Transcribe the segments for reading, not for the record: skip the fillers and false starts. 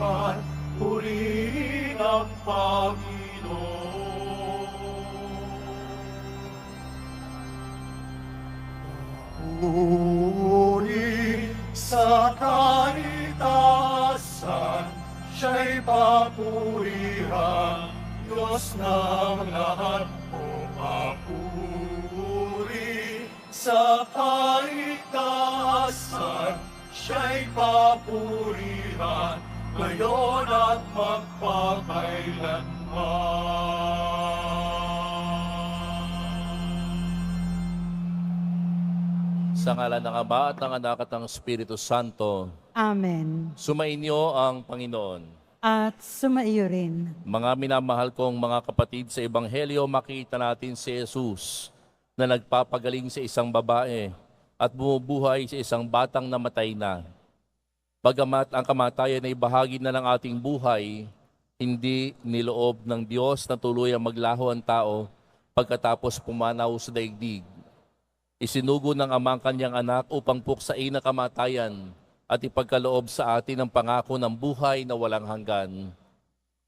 sanlibutan, purihin ang Panginoon. Puri sa kaitaasan, siya'y papurihan, Diyos ng lahat o papuri. Sa kaitaasan, siya'y papurihan, ngayon at magpakailanman. Sa ngalan ng Ama at ng Anak at ng Espiritu Santo, Amen. sumainyo ang Panginoon. At sumaiyo rin. Mga minamahal kong mga kapatid, sa Ebanghelyo makita natin si Jesus na nagpapagaling sa isang babae at bumubuhay sa isang batang namatay na. Bagamat ang kamatayan ay bahagi na ng ating buhay, hindi niloob ng Diyos na tuluyang maglaho ang tao pagkatapos pumanaw sa daigdig. Isinugo ng Ama ang kanyang anak upang puksain ang kamatayan at ipagkaloob sa atin ang pangako ng buhay na walang hanggan.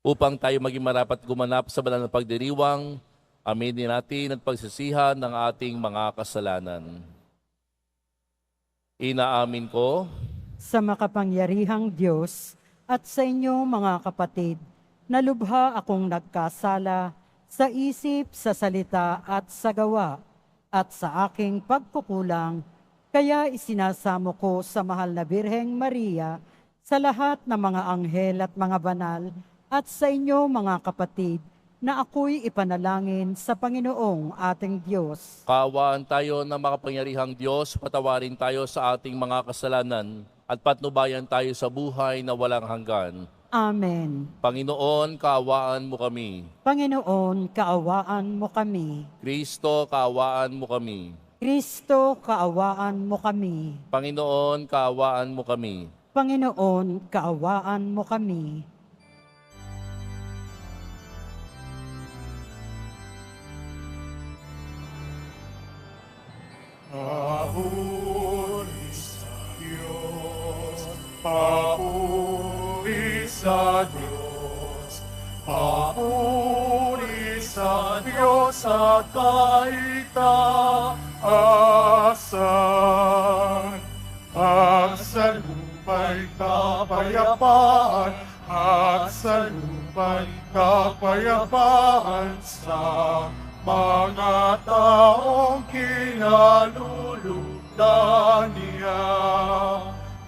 Upang tayo maging marapat gumanap sa banal na pagdiriwang, aminin natin at pagsisihan ng ating mga kasalanan. Inaamin ko Sa makapangyarihang Diyos at sa inyo mga kapatid, na lubha akong nagkasala sa isip, sa salita at sa gawa, at sa aking pagkukulang, kaya isinasamo ko sa mahal na Birheng Maria, sa lahat ng mga anghel at mga banal, at sa inyo mga kapatid, na ako'y ipanalangin sa Panginoong ating Diyos. kaawaan tayo ng makapangyarihang Diyos, patawarin tayo sa ating mga kasalanan at patnubayan tayo sa buhay na walang hanggan. Amen. Panginoon, kaawaan mo kami. Panginoon, kaawaan mo kami. Kristo, kaawaan mo kami. Kristo, kaawaan mo kami. Panginoon, kaawaan mo kami. Panginoon, kaawaan mo kami. Papuri sa Diyos, papuri sa Diyos, papuri sa Diyos at kaitaasan. At sa lupa'y kapayapaan, at sa lupa'y kapayapaan sa mga taong kinalulugdan niya.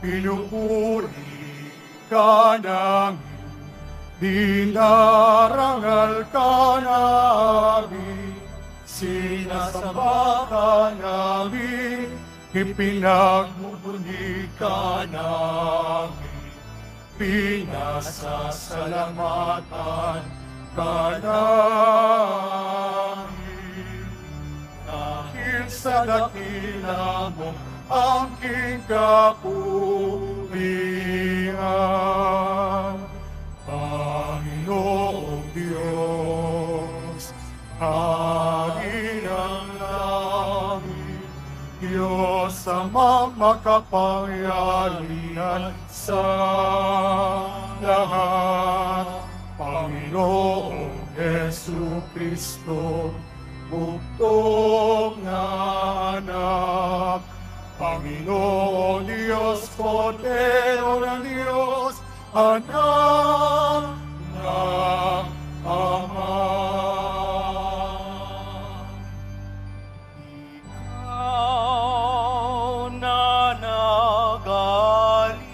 Pinupuri ka namin, dinarangal ka namin, sinasamba ka namin, ipinagmumuni ka namin, pinasasalamatan ka namin. Dahil sa dakila mo ang king kapurihan, Panginoong Diyos, Hari ng langit, Diyos Amang makapangyarihan sa lahat, Panginoong Jesucristo, bugtong na anak, Panginoon Diyos, Kordero ng Diyos, anak ng Ama. Ikaw na nagalis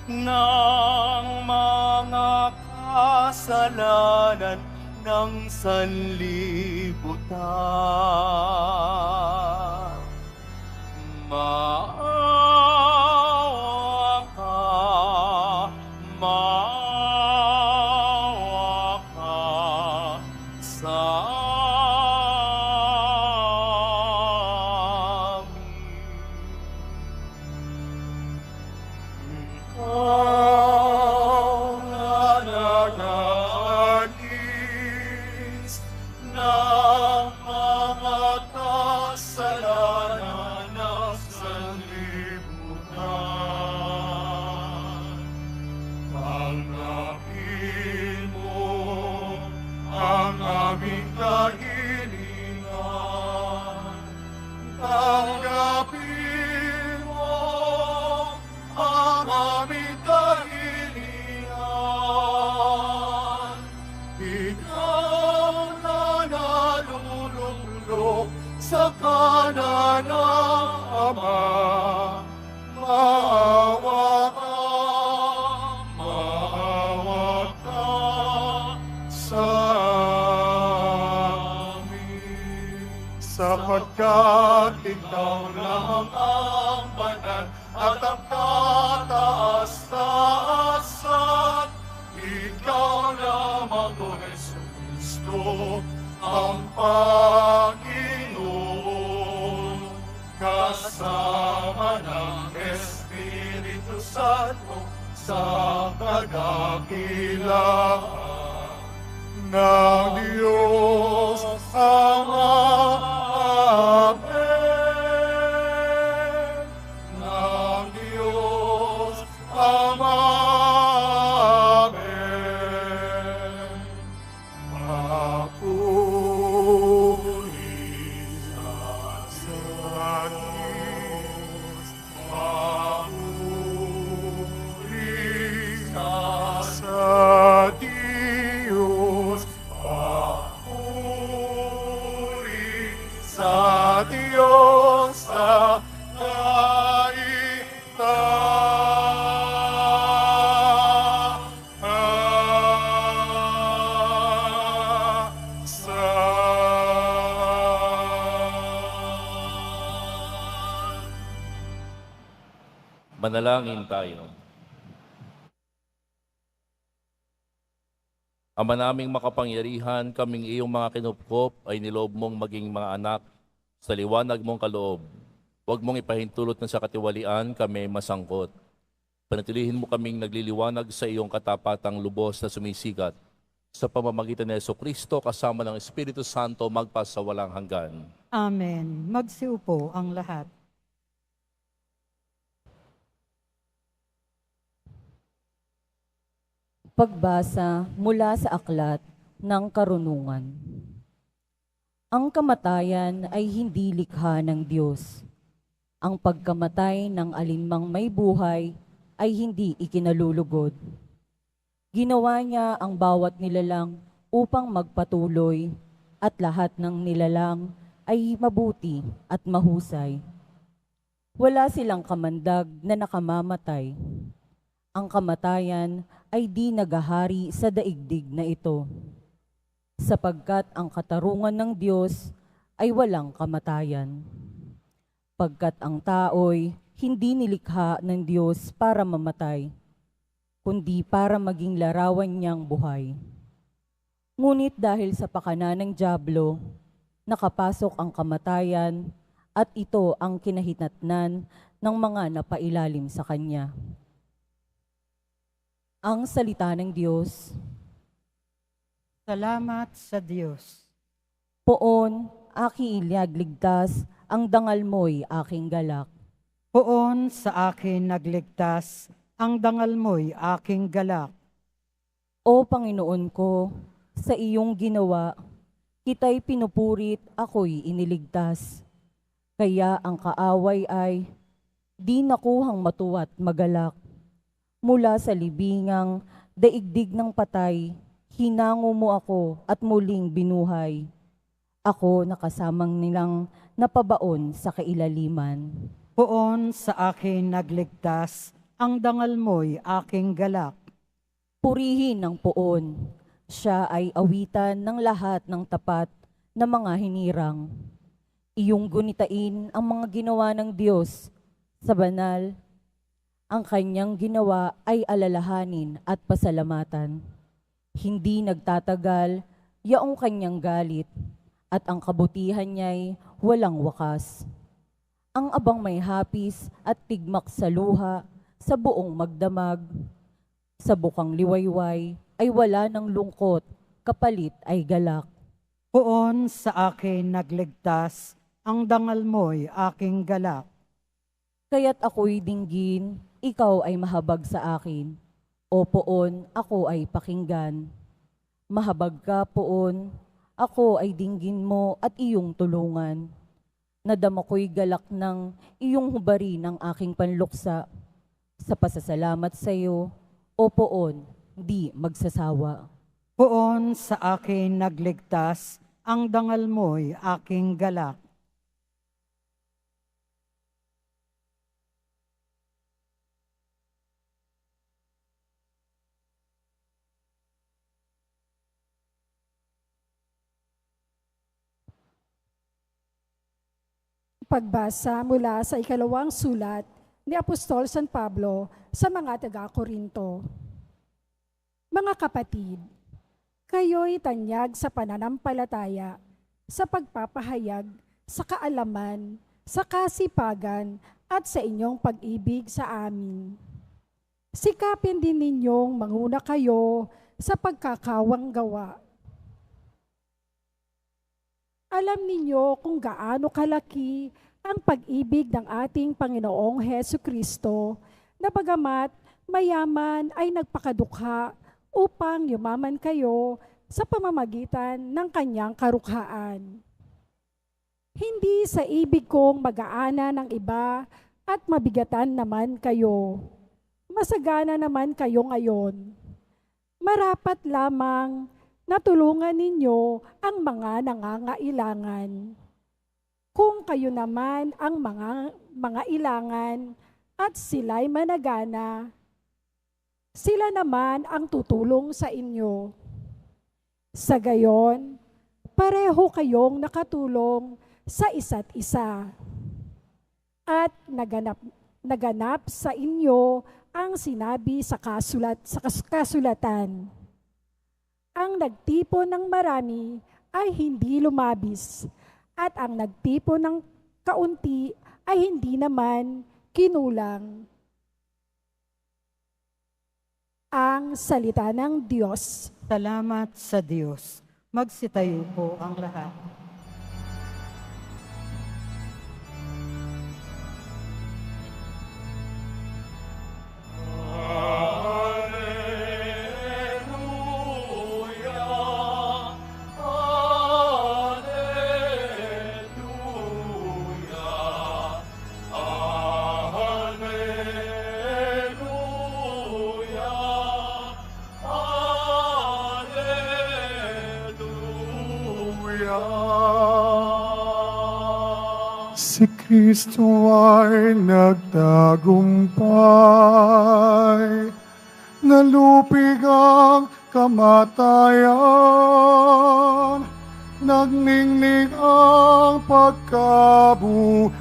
ng mga kasalanan ng sanlibutan. Maawa ka, maawa ka sa amin. Ikaw na nagalis ng mga kasalanan ng sanlibutan. Kaya't ikaw lamang ang banal at ang kataas-taasan. Ikaw lamang, O Jesucristo, ang Panginoon. Kasama ng Espiritu Santo sa kadakilaan ng Diyos Ama. Amen. Ng Diyos Ama. Amen. Papuri sa Diyos. Papuri sa Diyos. Papuri sa Diyos sa Manalangin tayo. Ama naming makapangyarihan, kaming iyong mga kinupkop ay niloob mong maging mga anak sa liwanag mong kaloob. Huwag mong ipahintulot na sa katiwalian kami masangkot. Panatilihin mo kaming nagliliwanag sa iyong katapatang lubos na sumisikat sa pamamagitan ni Jesucristo kasama ng Espiritu Santo magpasawalang hanggan. Amen. Magsiupo ang lahat. Pagbasa mula sa aklat ng karunungan. Ang kamatayan ay hindi likha ng Diyos. Ang pagkamatay ng alinmang may buhay ay hindi ikinalulugod. Ginawa niya ang bawat nilalang upang magpatuloy at lahat ng nilalang ay mabuti at mahusay. Wala silang kamandag na nakamamatay. Ang kamatayan ay di nagahari sa daigdig na ito, sapagkat ang katarungan ng Diyos ay walang kamatayan. Pagkat ang tao'y hindi nilikha ng Diyos para mamatay, kundi para maging larawan niyang buhay. Ngunit dahil sa pakana ng dyablo, nakapasok ang kamatayan at ito ang kinahinatnan ng mga napailalim sa kanya. Ang salita ng Diyos. Salamat sa Diyos. Poon, aki ilyagligtas, ang dangal mo'y aking galak. Poon sa akin nagligtas, ang dangal mo'y aking galak. O Panginoon ko, sa iyong ginawa, kita'y pinupurit, ako'y iniligtas. Kaya ang kaaway ay di nakuhang matuwa't magalak. Mula sa libingang daigdig ng patay, hinango mo ako at muling binuhay. Ako nakasamang nilang napabaon sa kailaliman. Poon sa akin nagligtas, ang dangal mo'y aking galak. Purihin ng poon, siya ay awitan ng lahat ng tapat na mga hinirang. Iyong gunitain ang mga ginawa ng Diyos sa banal. Ang kanyang ginawa ay alalahanin at pasalamatan. Hindi nagtatagal yaong kanyang galit at ang kabutihan niya'y walang wakas. Ang abang may hapis at tigmak sa luha sa buong magdamag. Sa bukang liwayway ay wala ng lungkot, kapalit ay galak. Poon sa akin nagligtas, ang dangal mo'y aking galak. Kaya't ako'y dinggin, ikaw ay mahabag sa akin. O poon, ako ay pakinggan. Mahabag ka, poon, ako ay dinggin mo at iyong tulungan. Nadama ko'y galak ng iyong hubari ng aking panluksa. Sa pasasalamat sa iyo, o poon, di magsasawa. Poon sa akin nagligtas, ang dangal mo'y aking galak. Pagbasa mula sa ikalawang sulat ni Apostol San Pablo sa mga taga-Korinto. Mga kapatid, kayo'y tanyag sa pananampalataya, sa pagpapahayag, sa kaalaman, sa kasipagan, at sa inyong pag-ibig sa amin. Sikapin din ninyong manguna kayo sa pagkakawang gawa. Alam ninyo kung gaano kalaki ang pag-ibig ng ating Panginoong Hesukristo, na bagamat mayaman ay nagpakadukha upang yumaman kayo sa pamamagitan ng kanyang karukhaan. Hindi sa ibig kong mag-aana ng iba at mabigatan naman kayo. Masagana naman kayo ngayon. Marapat lamang na tulungan ninyo ang mga nangangailangan. Kung kayo naman ang mga ilangan at sila'y managana, sila naman ang tutulong sa inyo. Sa gayon, pareho kayong nakatulong sa isa't isa. At naganap sa inyo ang sinabi sa kasulatan. Ang nagtipon ng marami ay hindi lumabis, at ang nagtipon ng kaunti ay hindi naman kinulang. Ang salita ng Diyos. Salamat sa Diyos. Magsitayo po ang lahat. Si Kristo ay nagtagumpay, nalupig ang kamatayan, nagningning ang pagkabuhay.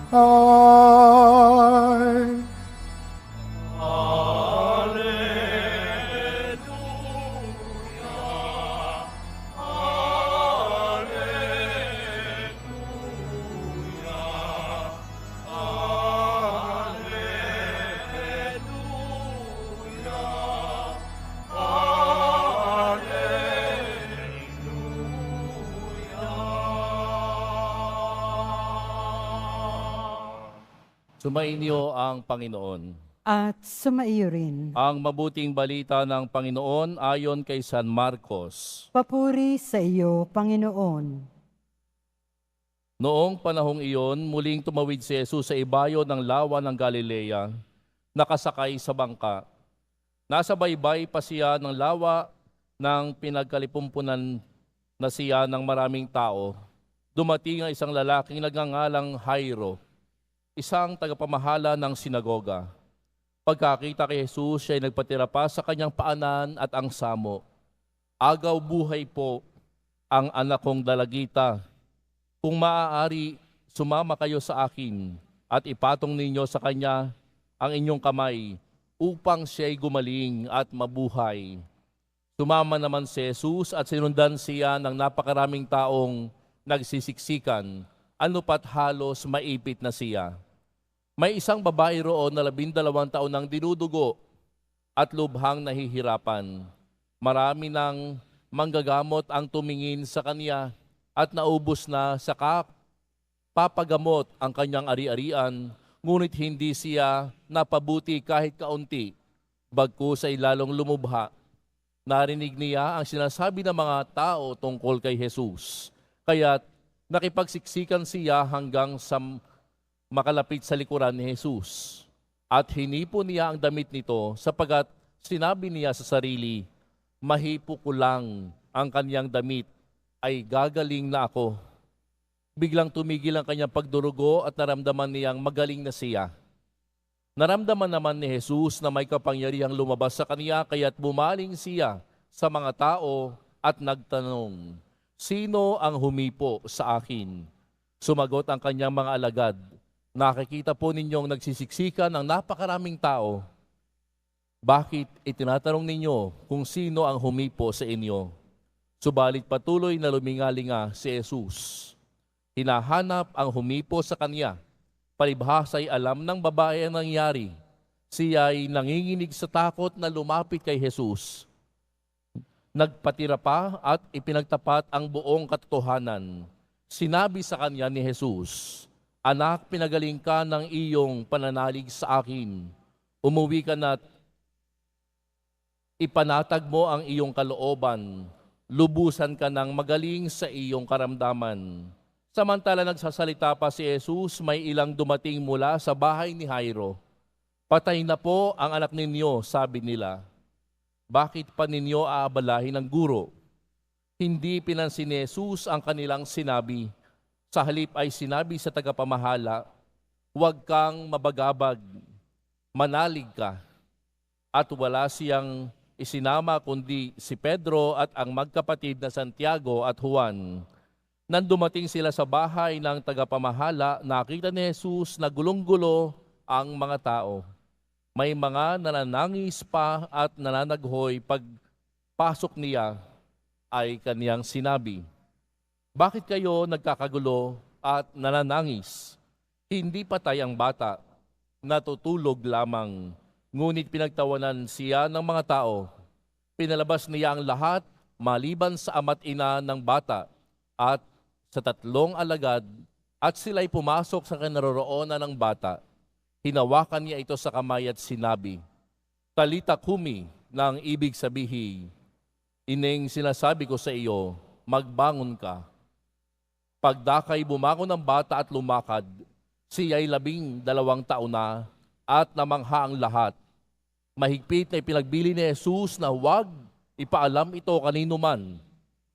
Sumainyo ang Panginoon. At sumaiyo rin. Ang mabuting balita ng Panginoon ayon kay San Marcos. Papuri sa iyo, Panginoon. Noong panahong iyon, muling tumawid si Jesus sa ibayo ng lawa ng Galilea, nakasakay sa bangka. Nasa baybay pa siya ng lawa ng pinagkalipumpunan na siya ng maraming tao. Dumating ang isang lalaking nagngangalang Jairo, isang tagapamahala ng sinagoga. Pagkakita kay Jesus, siya ay nagpatira pa sa kanyang paanan at ang samo. Agaw buhay po ang anak kong dalagita. Kung maaari, sumama kayo sa akin at ipatong ninyo sa kanya ang inyong kamay upang siya'y gumaling at mabuhay. Sumama naman si Jesus at sinundan siya ng napakaraming taong nagsisiksikan, ano pat halos maipit na siya. May isang babae roon na 12 taon nang dinudugo at lubhang nahihirapan. Marami ng manggagamot ang tumingin sa kanya at naubos na sa papagamot ang kanyang ari-arian, ngunit hindi siya napabuti kahit kaunti, bagkus ay lalong lumubha. Narinig niya ang sinasabi ng mga tao tungkol kay Jesus, kaya't nakipagsiksikan siya hanggang sa makalapit sa likuran ni Jesus. At hinipo niya ang damit nito sapagat sinabi niya sa sarili, mahipo ko lang ang kanyang damit ay gagaling na ako. Biglang tumigil ang kanyang pagdurugo at naramdaman niyang magaling na siya. Naramdaman naman ni Jesus na may kapangyarihang lumabas sa kanya kaya't bumaling siya sa mga tao at nagtanong, sino ang humipo sa akin? Sumagot ang kanyang mga alagad, Nakikita po ninyong nagsisiksikan ng napakaraming tao. Bakit itinatanong ninyo kung sino ang humipo sa inyo? Subalit patuloy na lumingalinga si Jesus. Hinahanap ang humipo sa kanya. Palibhasa'y alam ng babae ang nangyari. Siya ay nanginginig sa takot na lumapit kay Jesus. Nagpatira pa at ipinagtapat ang buong katotohanan. Sinabi sa kanya ni Jesus, "Anak, pinagaling ka ng iyong pananalig sa akin. Umuwi ka na't ipanatag mo ang iyong kalooban. Lubusan ka ng magaling sa iyong karamdaman." Samantala nagsasalita pa si Jesus, may ilang dumating mula sa bahay ni Jairo. "Patay na po ang anak ninyo," sabi nila. "Bakit pa ninyo aabalahin ng guro?" Hindi pinansin ni Jesus ang kanilang sinabi. Sa halip ay sinabi sa tagapamahala, "Huwag kang mabagabag, manalig ka." At wala siyang isinama kundi si Pedro at ang magkapatid na Santiago at Juan. Nang dumating sila sa bahay ng tagapamahala, nakita ni Jesus na gulong-gulo ang mga tao. May mga nananangis pa at nananaghoy. Pagpasok niya ay kaniyang sinabi, "Bakit kayo nagkakagulo at nananangis? Hindi patay ang bata, natutulog lamang." Ngunit pinagtawanan siya ng mga tao. Pinalabas niya ang lahat maliban sa ama't ina ng bata at sa 3 alagad, at sila'y pumasok sa kinaroroonan ng bata. Hinawakan niya ito sa kamay at sinabi, "Talita kumi," na ang ibig sabihin, "Ining sinasabi ko sa iyo, magbangon ka." Pagdakay bumangon ang bata at lumakad. Siya'y 12 taon na at namangha ang lahat. Mahigpit na ipinagbili ni Jesus na huwag ipaalam ito kanino man,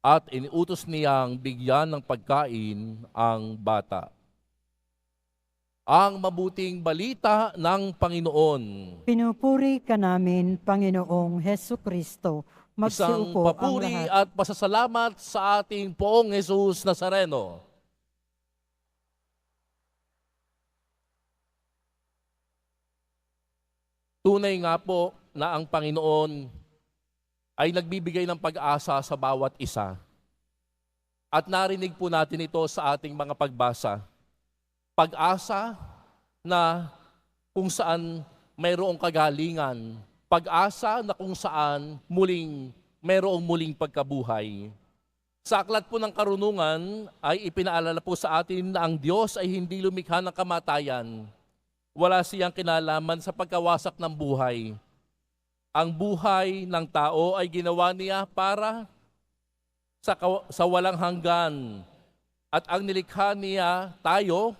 at iniutos niyang bigyan ng pagkain ang bata. Ang mabuting balita ng Panginoon. Pinupuri ka namin, Panginoong Hesu Kristo. Isang Magsiupo ang papuri lahat. at pasasalamat sa ating Poong Jesus Nazareno. Tunay nga po na ang Panginoon ay nagbibigay ng pag-asa sa bawat isa. At narinig po natin ito sa ating mga pagbasa. Pag-asa na kung saan mayroong kagalingan. Pag-asa na kung saan mayroong muling pagkabuhay. Sa aklat po ng karunungan ay ipinaalala po sa atin na ang Diyos ay hindi lumikha ng kamatayan. Wala siyang kinalaman sa pagkawasak ng buhay. Ang buhay ng tao ay ginawa niya para sa walang hanggan. At ang nilikha niya, tayo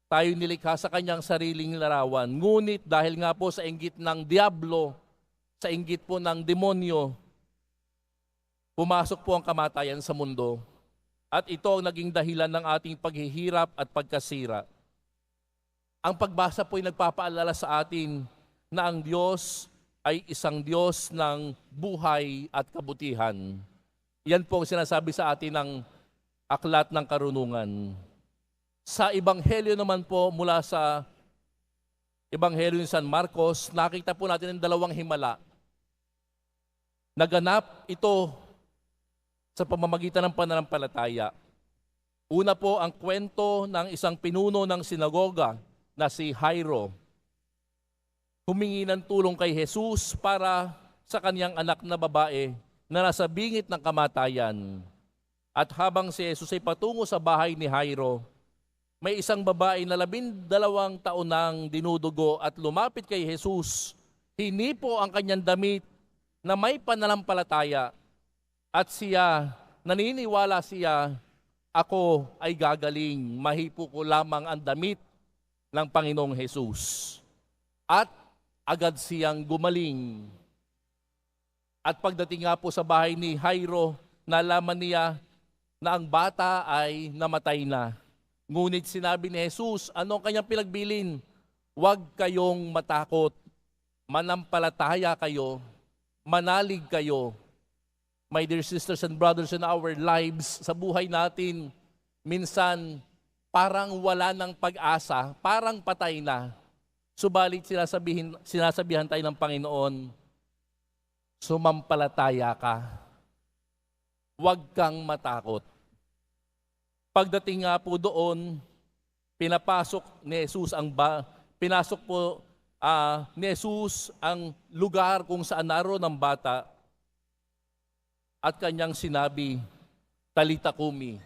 nilikha sa kanyang sariling larawan. Ngunit dahil nga po sa inggit ng diablo, sa inggit po ng demonyo, pumasok po ang kamatayan sa mundo. At ito ang naging dahilan ng ating paghihirap at pagkasira. Ang pagbasa po ay nagpapaalala sa atin na ang Diyos ay isang Diyos ng buhay at kabutihan. Yan po ang sinasabi sa atin ng aklat ng karunungan. Sa Ebanghelyo naman po, mula sa Ebanghelyo ni San Marcos, nakita po natin ang 2 himala. Naganap ito sa pamamagitan ng pananampalataya. Una po ang kwento ng isang pinuno ng sinagoga na si Jairo. Humingi ng tulong kay Jesus para sa kanyang anak na babae na nasa bingit ng kamatayan. At habang si Jesus ay patungo sa bahay ni Jairo, may isang babae na 12 taon nang dinudugo at lumapit kay Jesus. Hinipo ang kanyang damit na may pananampalataya at naniniwala siya, "Ako ay gagaling, mahipo ko lamang ang damit ng Panginoong Jesus." At agad siyang gumaling. At pagdating nga po sa bahay ni Jairo, nalaman niya na ang bata ay namatay na. Ngunit sinabi ni Jesus, ano ang kanyang pinagbilin? "Huwag kayong matakot, manampalataya kayo, manalig kayo." My dear sisters and brothers, in our lives, sa buhay natin, minsan parang wala ng pag-asa, parang patay na. Subalit sinasabihan tayo ng Panginoon, sumampalataya ka. Huwag kang matakot. Pagdating nga po doon, pinasok po ni Jesus ang lugar kung saan naroon ang bata at kanyang sinabi, Talita kumi,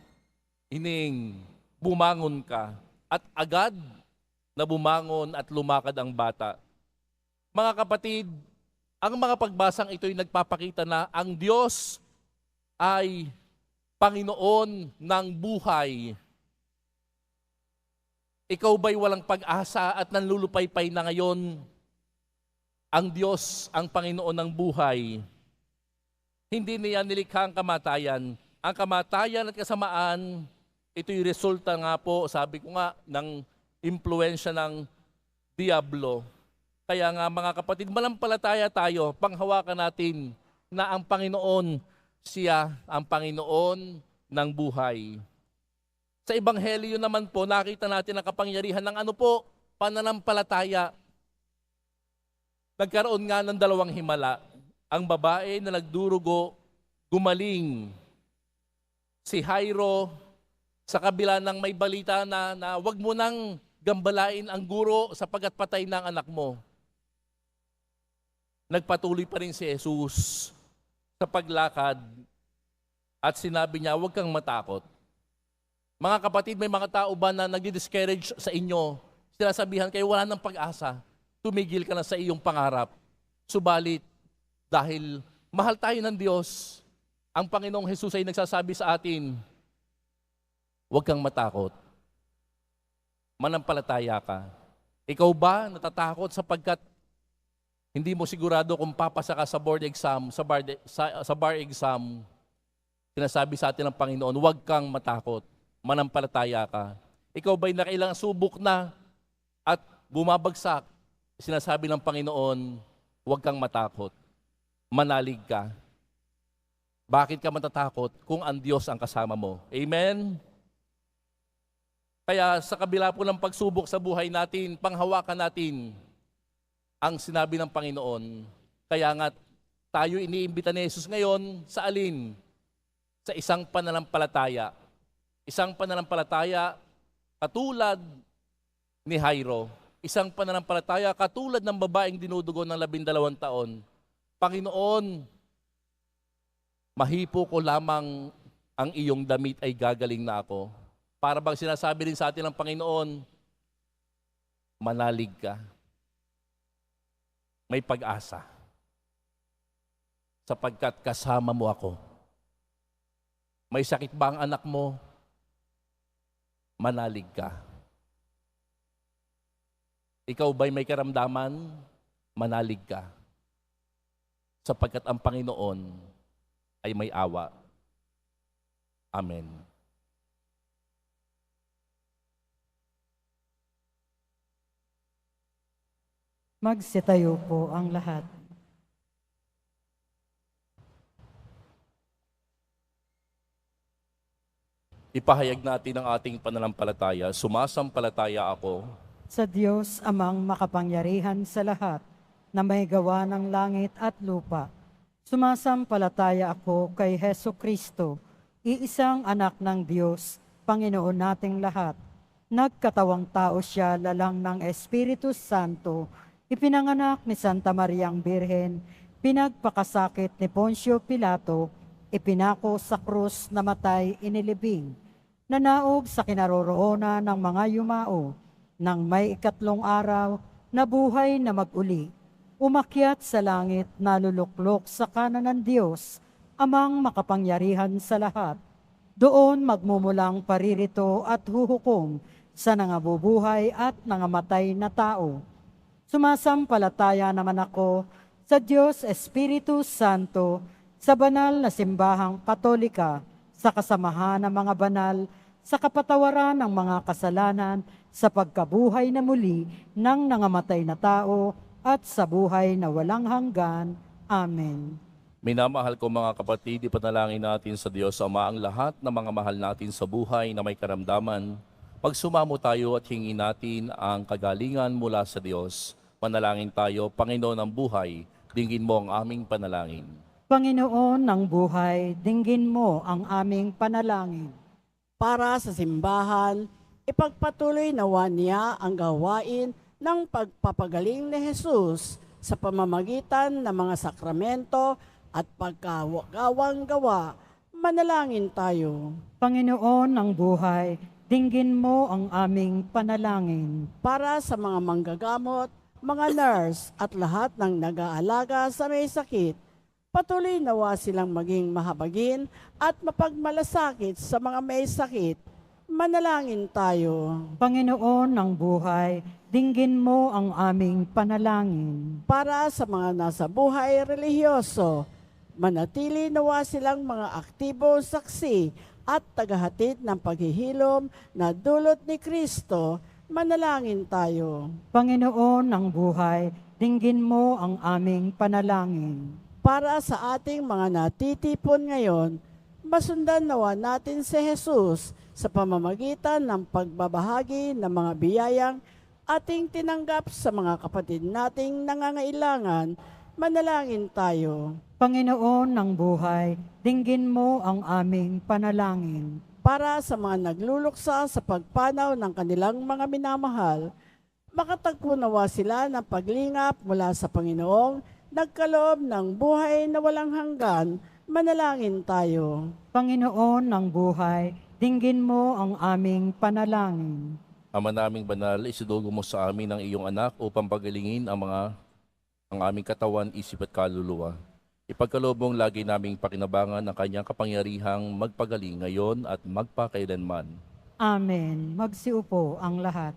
ining, bumangon ka. At agad na bumangon at lumakad ang bata. Mga kapatid, ang mga pagbasang ito'y nagpapakita na ang Diyos ay Panginoon ng buhay. Ikaw ba'y walang pag-asa at nanlulupaypay na ngayon? Ang Diyos, ang Panginoon ng buhay. Hindi niya nilikha ang kamatayan. Ang kamatayan at kasamaan, ito'y resulta nga po, sabi ko nga, ng impluensya ng Diablo. Kaya nga mga kapatid, malampalataya tayo, panghawakan natin na ang Panginoon, siya ang Panginoon ng buhay. Sa Ebanghelyo naman po, nakita natin ang kapangyarihan ng pananampalataya. Nagkaroon nga ng dalawang himala. Ang babae na nagdurugo, gumaling. Si Jairo, sa kabila ng may balita na wag mo nang gambalain ang guro sapagkat patay na ang anak mo. Nagpatuloy pa rin si Jesus sa paglakad at sinabi niya, huwag kang matakot. Mga kapatid, may mga tao ba na nagdi-discourage sa inyo? Sinasabihan kayo, wala nang pag-asa. Tumigil ka na sa iyong pangarap. Subalit, dahil mahal tayo ng Diyos, ang Panginoong Jesus ay nagsasabi sa atin, huwag kang matakot. Manampalataya ka. Ikaw ba natatakot sapagkat hindi mo sigurado kung papasa ka sa board exam, sa bar exam? Sinasabi sa atin ng Panginoon, huwag kang matakot. Manampalataya ka. Ikaw ba'y nakailang subok na at bumabagsak? Sinasabi ng Panginoon, huwag kang matakot. Manalig ka. Bakit ka matatakot kung ang Diyos ang kasama mo? Amen? Kaya sa kabila po ng pagsubok sa buhay natin, panghawakan natin ang sinabi ng Panginoon. Kaya nga tayo iniimbita ni Jesus ngayon sa alin? Sa isang pananampalataya. Isang pananampalataya katulad ni Jairo. Isang pananampalataya katulad ng babaeng dinudugo ng 12 taon. Panginoon, mahipo ko lamang ang iyong damit ay gagaling na ako. Para bang sinasabi rin sa atin ng Panginoon, manalig ka. May pag-asa. Sapagkat kasama mo ako. May sakit ba ang anak mo? Manalig ka. Ikaw ba'y may karamdaman? Manalig ka. Sapagkat ang Panginoon ay may awa. Amen. Magsitayo po ang lahat. Ipahayag natin ang ating pananampalataya. Sumasampalataya ako Sa Diyos amang makapangyarihan sa lahat, na may gawa ng langit at lupa. Sumasampalataya ako kay Heso Kristo, iisang anak ng Diyos, Panginoon nating lahat. Nagkatawang tao siya lalang ng Espiritu Santo, ipinanganak ni Santa Mariang Birhen, pinagpakasakit ni Poncio Pilato, ipinako sa krus, namatay, inilibing, nanaog sa kinaroroonan ng mga yumao, nang may 3 araw, nabuhay na mag-uli, umakyat sa langit, naluluklok sa kanan ng Diyos, amang makapangyarihan sa lahat. Doon magmumulang paririto at huhukom sa nangabubuhay at nangamatay na tao. Sumasampalataya naman ako sa Diyos Espiritu Santo, sa banal na simbahang Katolika, sa kasamahan ng mga banal, sa kapatawaran ng mga kasalanan, sa pagkabuhay na muli ng nangamatay na tao, at sa buhay na walang hanggan. Amen. Minamahal ko mga kapatid, ipanalangin natin sa Diyos Ama ang lahat ng mga mahal natin sa buhay na may karamdaman. Pagsumamo tayo at hingin natin ang kagalingan mula sa Diyos. Manalangin tayo, Panginoon ng buhay, dinggin mo ang aming panalangin. Panginoon ng buhay, dinggin mo ang aming panalangin. Para sa simbahan, ipagpatuloy nawa niya ang gawain ng pagpapagaling ni Jesus sa pamamagitan ng mga sakramento at pagkawagawang gawa. Manalangin tayo. Panginoon ng buhay, dinggin mo ang aming panalangin. Para sa mga manggagamot, mga nurse at lahat ng nag-aalaga sa may sakit, patuloy nawa silang maging mahabagin at mapagmalasakit sa mga may sakit. Manalangin tayo. Panginoon ng buhay, dinggin mo ang aming panalangin. Para sa mga nasa buhay relihiyoso, manatili nawa silang mga aktibo saksi at tagahatid ng paghihilom na dulot ni Kristo. Manalangin tayo. Panginoon ng buhay, dinggin mo ang aming panalangin. Para sa ating mga natitipon ngayon, masundan nawa natin si Jesus sa pamamagitan ng pagbabahagi ng mga biyayang ating tinanggap sa mga kapatid nating nangangailangan. Manalangin tayo. Panginoon ng buhay, dinggin mo ang aming panalangin. Para sa mga nagluluksa sa pagpanaw ng kanilang mga minamahal, makatagpo nawa sila ng paglingap mula sa Panginoong nagkaloob ng buhay na walang hanggan. Manalangin tayo. Panginoon ng buhay, dinggin mo ang aming panalangin. Ama naming banal, isidugo mo sa amin ang iyong anak upang pagalingin ang aming katawan, isip at kaluluwa. Ipagkaloob mong lagi naming pakinabangan ang kanyang kapangyarihang magpagaling ngayon at magpakailanman. Amen. Magsiupo ang lahat.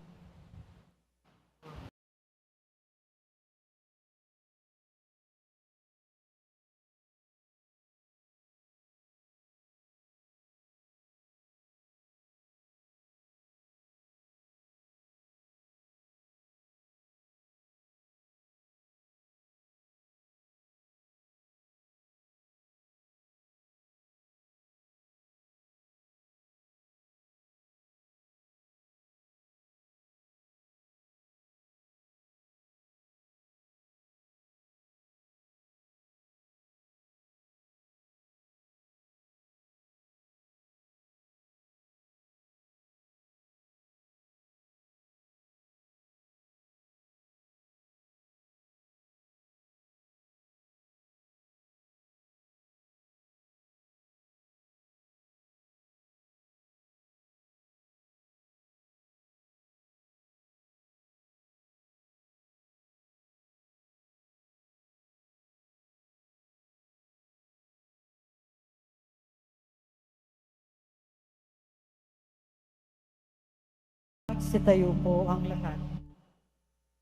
Magsitayo po ang lahat.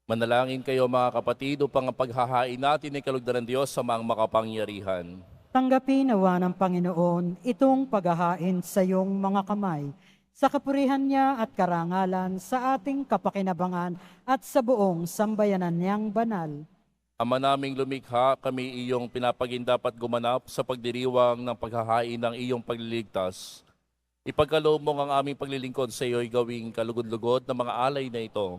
Manalangin kayo mga kapatid upang ang paghahain natin ay kalugdan ng Diyos sa mga makapangyarihan. Tanggapin nawa ng Panginoon itong paghahain sa iyong mga kamay, sa kapurihan niya at karangalan sa ating kapakinabangan at sa buong sambayanan niyang banal. Ama naming lumikha, kami iyong pinapagindapat gumanap sa pagdiriwang ng paghahain ng iyong pagliligtas. Ipagkaloob mo ang aming paglilingkod sa iyo'y gawing kalugod-lugod ng mga alay na ito.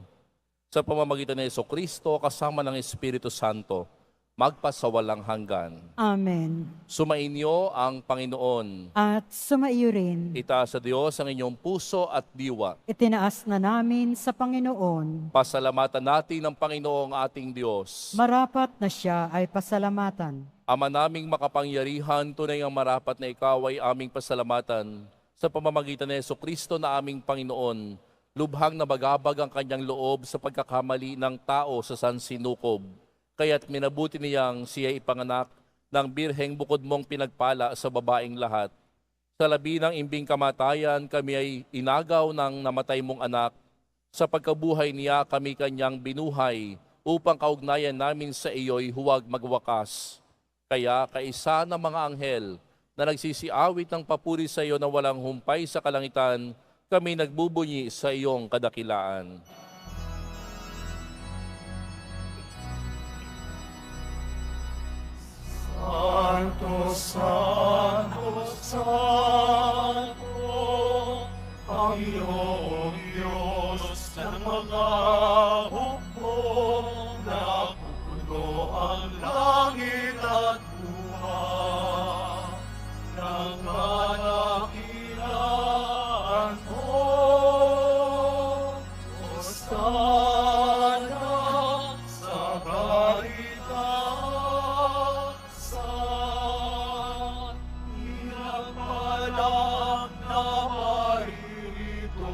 Sa pamamagitan ng Jesucristo kasama ng Espiritu Santo, magpasawalang hanggan. Amen. Sumainyo ang Panginoon. At sumaiyo rin, Itaas sa Diyos ang inyong puso at diwa. itinaas na namin sa Panginoon. Pasalamatan natin ang Panginoong ating Diyos. Marapat na siya ay pasalamatan. Ama naming makapangyarihan, tunay ang marapat na ikaw ay aming pasalamatan. Sa pamamagitan ni Jesucristo na aming Panginoon, lubhang nabagabag ang kanyang loob sa pagkakamali ng tao sa sansinukob. Kaya't minabuti niyang siya ipanganak ng birheng bukod mong pinagpala sa babaeng lahat. Sa labi ng imbing kamatayan, kami ay inagaw ng namatay mong anak. Sa pagkabuhay niya, kami kanyang binuhay upang kaugnayan namin sa iyo'y huwag magwakas. Kaya kaisa ng mga anghel na nagsisiawit ng papuri sa iyo na walang humpay sa kalangitan, kami nagbubunyi sa iyong kadakilaan. Santo, Santo, Santo, Panginoong at buhay ng kadakilaan mo. Hosana sa kaitaasan, pinagpalang na paririto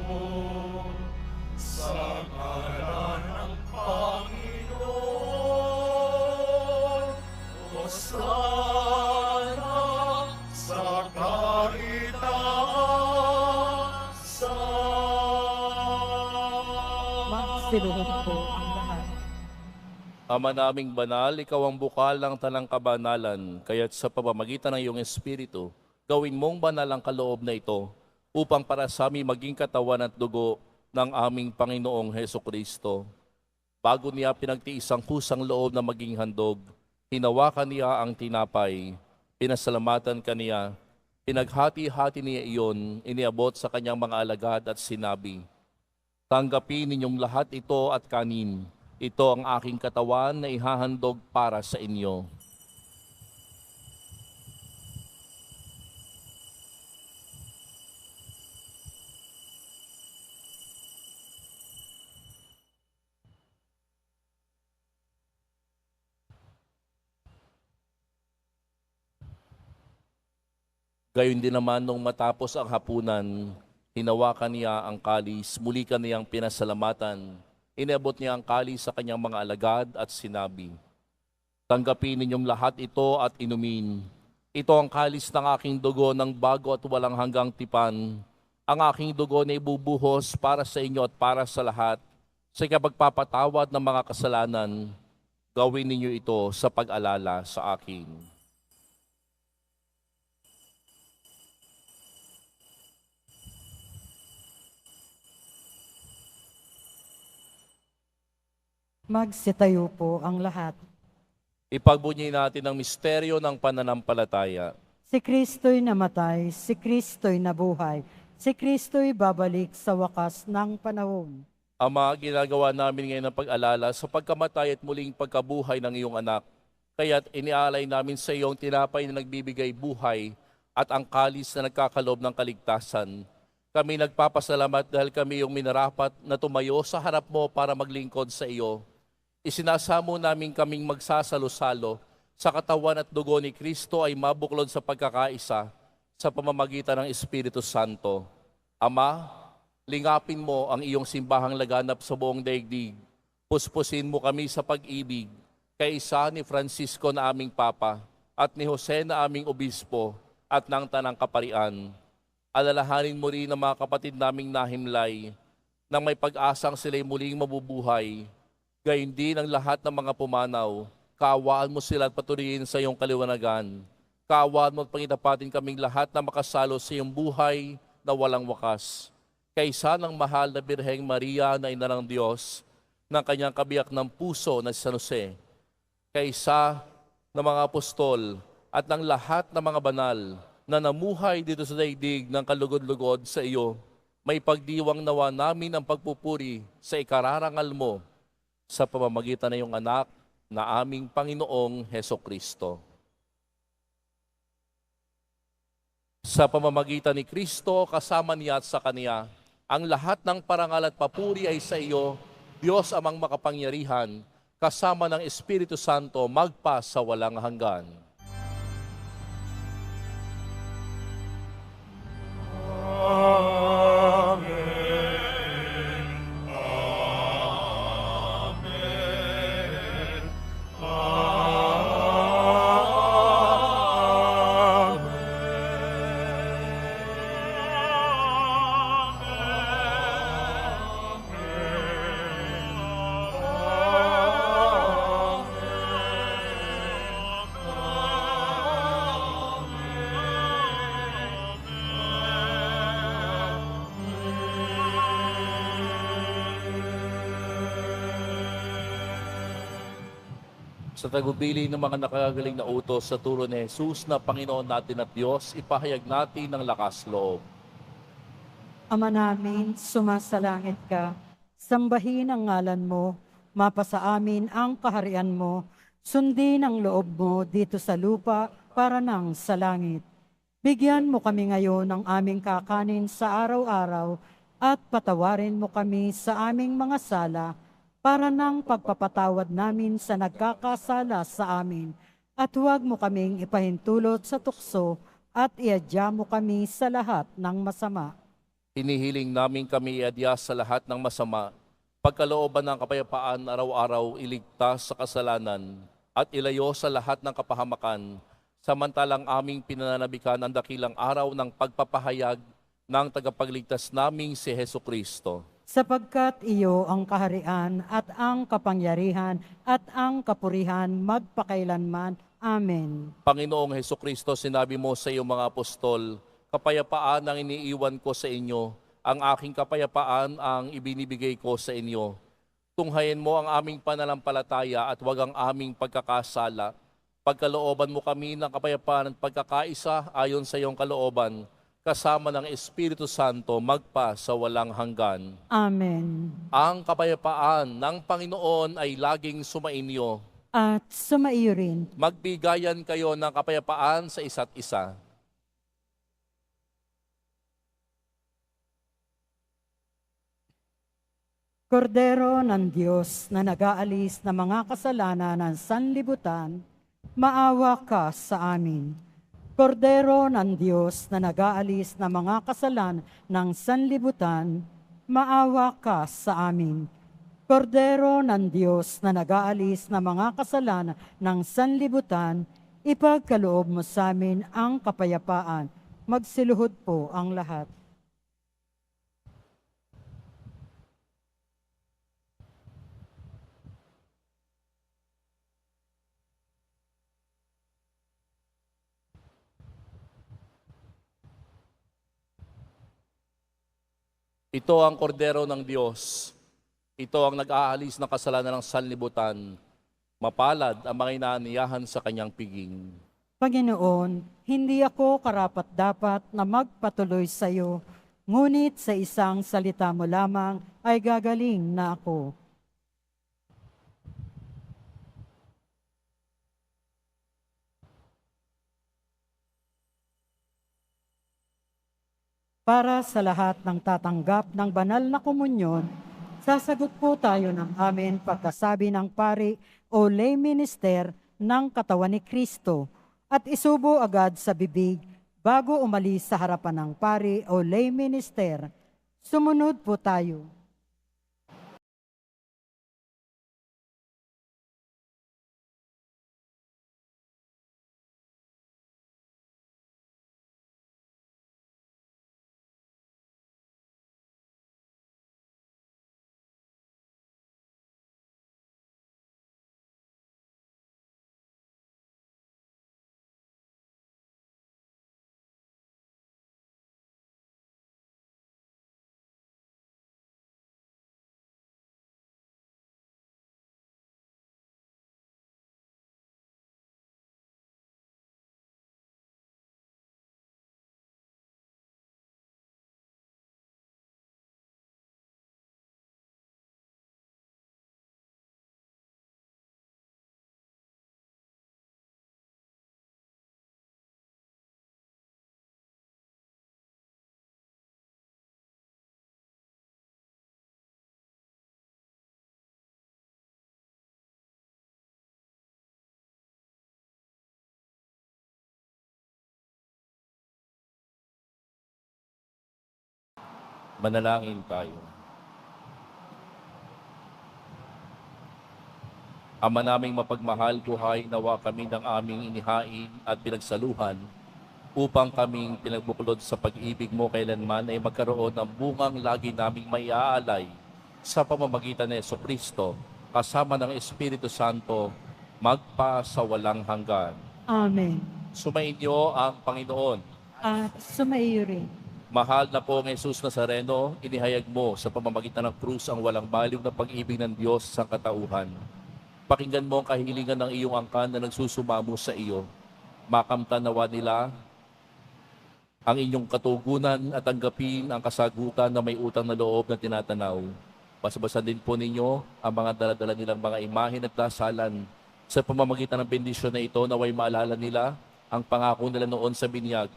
sa ngalan ng Panginoon. Hosana sa kaitaasan. Magsiluhod po ang lahat. Ama naming banal, ikaw ang bukal ng tanang kabanalan, kaya't sa pamamagitan ng iyong Espiritu, gawin mong banal ang kaloob na ito, upang para sa amin maging katawan at dugo ng aming Panginoong Hesukristo. Bago niya pinagtiis ang kusang loob na maging handog, hinawakan niya ang tinapay, pinasalamatan kaniya, pinaghati-hati niya iyon, iniabot sa kanyang mga alagad at sinabi, "Tanggapin ninyong lahat ito at kanin. Ito ang aking katawan na ihahandog para sa inyo." Gayon din naman nung matapos ang hapunan, hinawakan niya ang kalis, muli kaniyang pinasalamatan. Inabot niya ang kalis sa kanyang mga alagad at sinabi, "Tanggapin ninyong lahat ito at inumin. Ito ang kalis ng aking dugo ng bago at walang hanggang tipan. Ang aking dugo na ibubuhos para sa inyo at para sa lahat, sa ikapagpapatawad ng mga kasalanan. Gawin ninyo ito sa pag-alala sa akin." Magsitayo po ang lahat. Ipagbunyi natin ang misteryo ng pananampalataya. Si Kristo'y namatay, si Kristo'y nabuhay, si Kristo'y babalik sa wakas ng panahon. Ama, ginagawa namin ngayon ang pag-alala sa pagkamatay at muling pagkabuhay ng iyong anak. Kaya't inialay namin sa iyong tinapay na nagbibigay buhay at ang kalis na nagkakalob ng kaligtasan. Kami nagpapasalamat dahil kami yung minarapat na tumayo sa harap mo para maglingkod sa iyo. Isinasamo namin kaming magsasalo-salo sa katawan at dugo ni Kristo ay mabuklod sa pagkakaisa sa pamamagitan ng Espiritu Santo. Ama, lingapin mo ang iyong simbahang laganap sa buong daigdig. Puspusin mo kami sa pag-ibig, kaisa ni Francisco na aming Papa at ni Jose na aming Obispo at ng Tanang Kaparian. Alalahanin mo rin ang mga kapatid naming nahimlay nang may pag-asang sila'y muling mabubuhay. Gayon din ang lahat ng mga pumanaw. Kaawaan mo sila at patuloyin sa iyong kaliwanagan. Kaawaan mo at pangitapatin kaming lahat na makasalo sa iyong buhay na walang wakas. Kaisa ng mahal na Birheng Maria na ina ng Diyos, ng kanyang kabiyak ng puso na si San Jose. Kaisa ng mga apostol at ng lahat ng mga banal na namuhay dito sa daigdig ng kalugod-lugod sa iyo, may pagdiwang nawa namin ang pagpupuri sa ikararangal mo sa pamamagitan ng iyong anak na aming Panginoong Hesukristo. Sa pamamagitan ni Kristo, kasama niya at sa Kaniya, ang lahat ng parangal at papuri ay sa iyo, Diyos amang makapangyarihan, kasama ng Espiritu Santo, magpa sa walang hanggan. Sa tagubilin ng mga nakagaling na utos sa turo ni Jesus na Panginoon natin at Diyos, ipahayag natin ng lakas loob. Ama namin, sumasalangit ka, sambahin ang ngalan mo, mapasa amin ang kaharian mo, Sundin ang loob mo dito sa lupa para nang sa langit. Bigyan mo kami ngayon ng aming kakanin sa araw-araw at patawarin mo kami sa aming mga sala para nang pagpapatawad namin sa nagkakasala sa amin. At huwag mo kaming ipahintulot sa tukso at iadya mo kami sa lahat ng masama. Hinihiling namin kami iadya sa lahat ng masama, pagkalooban ng kapayapaan araw-araw iligtas sa kasalanan at ilayo sa lahat ng kapahamakan, samantalang aming pinananabikan ang dakilang araw ng pagpapahayag ng tagapagligtas naming si Heso Kristo. Sapagkat iyo ang kaharian at ang kapangyarihan at ang kapurihan magpakailanman. Amen. Panginoong Heso Kristo, sinabi mo sa iyong mga apostol, kapayapaan ang iniiwan ko sa inyo, ang aking kapayapaan ang ibinibigay ko sa inyo. Tunghayin mo ang aming pananampalataya at huwag ang aming pagkakasala. Pagkalooban mo kami ng kapayapaan at pagkakaisa ayon sa iyong kalooban, kasama ng Espiritu Santo magpa sa walang hanggan. Amen. Ang kapayapaan ng Panginoon ay laging sumainyo. At sumaiyo rin. Magbigayan kayo ng kapayapaan sa isa't isa. Kordero ng Diyos na nag-aalis ng mga kasalanan ng sanlibutan, maawa ka sa amin. Kordero ng Diyos na nag-aalis ng mga kasalanan ng sanlibutan, maawa ka sa amin. Kordero ng Diyos na nag-aalis ng mga kasalanan ng sanlibutan, ipagkaloob mo sa amin ang kapayapaan. Magsiluhod po ang lahat. Ito ang kordero ng Diyos. Ito ang nag-aalis ng kasalanan ng sanlibutan. Mapalad ang mga inaaniyahan sa kanyang piging. Panginoon, hindi ako karapat-dapat na magpatuloy sa iyo, ngunit sa isang salita mo lamang ay gagaling na ako. Para sa lahat ng tatanggap ng banal na komunyon, sasagot po tayo ng amin pagkasabi ng pari o lay minister ng katawan ni Kristo at isubo agad sa bibig bago umalis sa harapan ng pari o lay minister. Sumunod po tayo. Manalangin tayo. Ama naming mapagmahal, buhay nawa kami ng aming inihain at pinagsaluhan upang kaming pinagbuklod sa pag-ibig mo kailanman ay magkaroon ng bungang lagi naming maiaalay sa pamamagitan ni Jesucristo kasama ng Espiritu Santo magpa sa walang hanggan. Amen. Sumainyo ang Panginoon. At sumaiyo rin. Mahal na pong Jesus Nazareno, inihayag mo sa pamamagitan ng krus ang walang baliw na pag-ibig ng Diyos sa katauhan. Pakinggan mo ang kahilingan ng iyong angkan na nagsusumamo sa iyo. Makamtan nawa nila ang inyong katugunan at tanggapin ang kasagutan na may utang na loob na tinatanaw. Basabasan din po ninyo ang mga daladala nilang mga imahe at dasalan Sa pamamagitan ng bendisyon na ito, naway maalala nila ang pangako nila noon sa binyag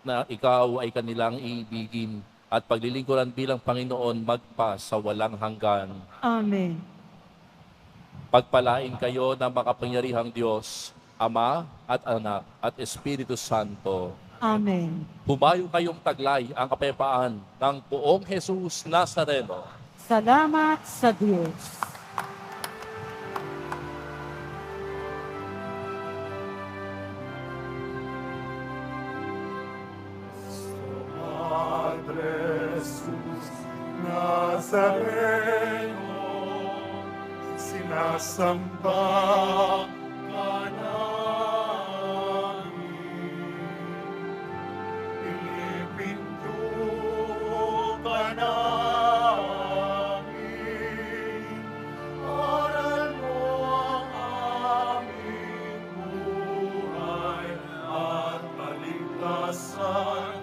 na ikaw ay kanilang iibigin at paglilingkuran bilang Panginoon magpa sa walang hanggan. Amen. Pagpalain kayo ng makapangyarihang Diyos, Ama at Anak at Espiritu Santo. Amen. Humayo kayong taglay ang kapayapaan ng Poong Jesus Nazareno. Salamat sa Diyos. Padre Jesus Nazareno, sinasamba ka namin. Pinipinto ka namin. Aral mo ang aming buhay at kaligtasan.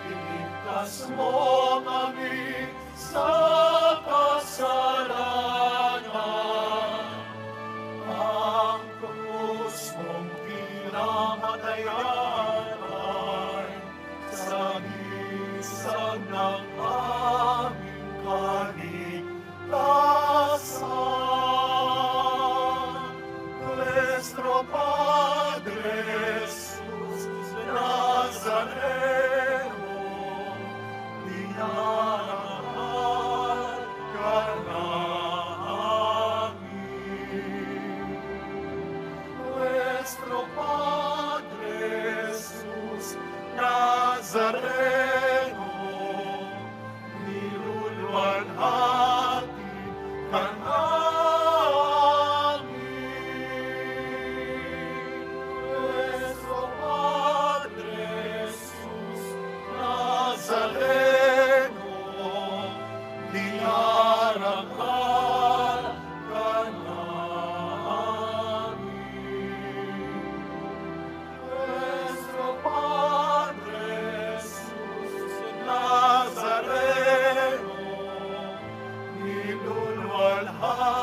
Iligtas mo kami sa kasalanan. Ang krus mong pinamatayan ay sagisag ng aming kaligtasan. Nuestro Padre Jesus Nazareno, dinarahal ka namin. Nuestro Padre Jesus Nazareno, niluluwalhati ka namin. Nuestro Padre Jesus Nazareno, dinarahal ka namin. Nuestro Padre Jesus Nazareno, niluluwalhati